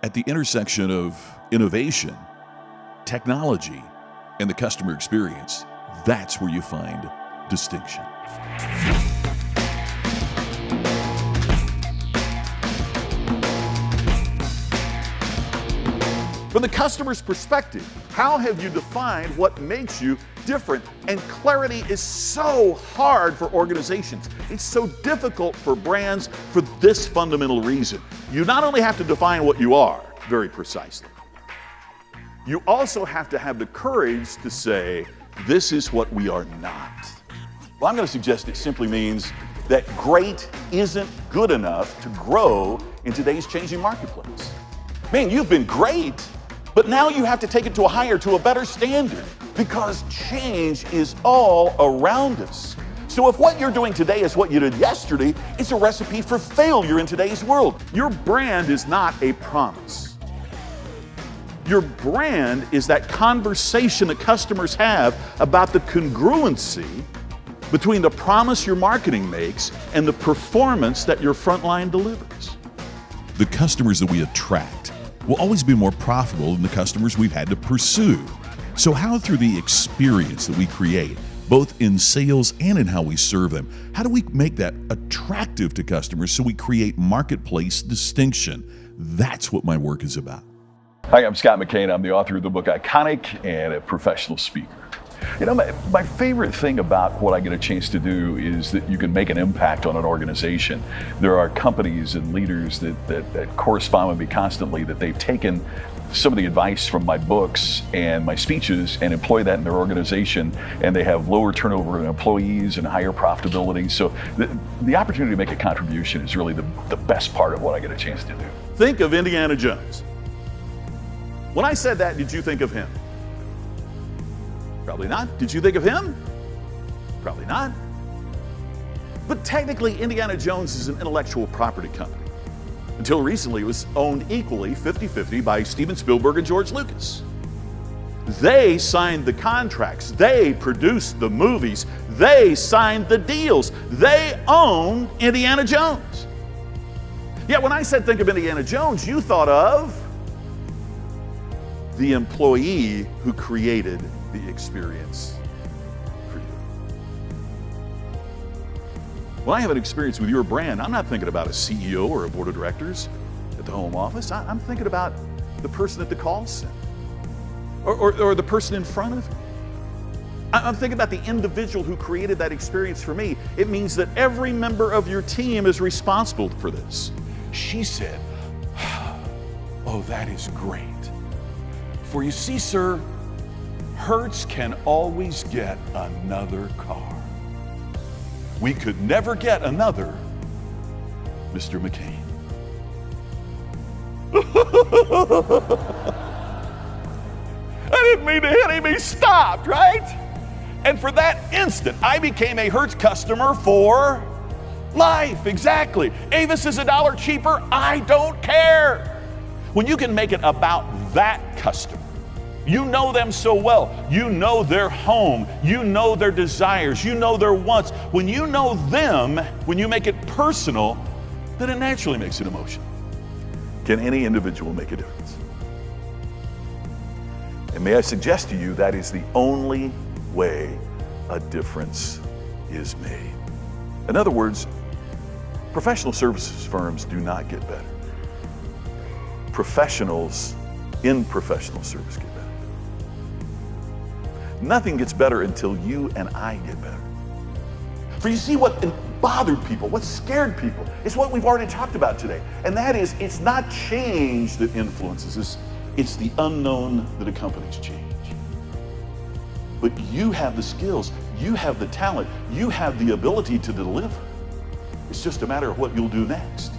At the intersection of innovation, technology, and the customer experience, that's where you find distinction. From the customer's perspective, how have you defined what makes you different? And clarity is so hard for organizations. It's so difficult for brands for this fundamental reason. You not only have to define what you are very precisely, you also have to have the courage to say, this is what we are not. Well, I'm going to suggest it simply means that great isn't good enough to grow in today's changing marketplace. Man, you've been great, but now you have to take it to a better standard, because change is all around us. So if what you're doing today is what you did yesterday, it's a recipe for failure in today's world. Your brand is not a promise. Your brand is that conversation that customers have about the congruency between the promise your marketing makes and the performance that your frontline delivers. The customers that we attract will always be more profitable than the customers we've had to pursue. So how, through the experience that we create, both in sales and in how we serve them, how do we make that attractive to customers so we create marketplace distinction? That's what my work is about. Hi, I'm Scott McKain. I'm the author of the book Iconic and a professional speaker. You know, my favorite thing about what I get a chance to do is that you can make an impact on an organization. There are companies and leaders that correspond with me constantly, that they've taken some of the advice from my books and my speeches and employ that in their organization, and they have lower turnover in employees and higher profitability. So the opportunity to make a contribution is really the best part of what I get a chance to do. Think of Indiana Jones. When I said that, did you think of him? Probably not. Did you think of him? Probably not. But technically, Indiana Jones is an intellectual property company. Until recently, it was owned equally, 50-50, by Steven Spielberg and George Lucas. They signed the contracts. They produced the movies. They signed the deals. They owned Indiana Jones. Yet when I said think of Indiana Jones, you thought of the employee who created the experience for you. When I have an experience with your brand, I'm not thinking about a CEO or a board of directors at the home office. I'm thinking about the person at the call center or the person in front of me. I'm thinking about the individual who created that experience for me. It means that every member of your team is responsible for this. She said, "Oh, that is great. For you see, sir, Hertz can always get another car. We could never get another Mr. McKain." I didn't mean to hit him, he stopped, right? And for that instant, I became a Hertz customer for life, exactly. Avis is $1 cheaper, I don't care. When you can make it about that customer, you know them so well. You know their home. You know their desires. You know their wants. When you know them, when you make it personal, then it naturally makes it emotional. Can any individual make a difference? And may I suggest to you, that is the only way a difference is made. In other words, professional services firms do not get better. Professionals in professional service get better. Nothing gets better until you and I get better. For you see, what bothered people, what scared people, is what we've already talked about today. And that is, it's not change that influences us, it's the unknown that accompanies change. But you have the skills, you have the talent, you have the ability to deliver. It's just a matter of what you'll do next.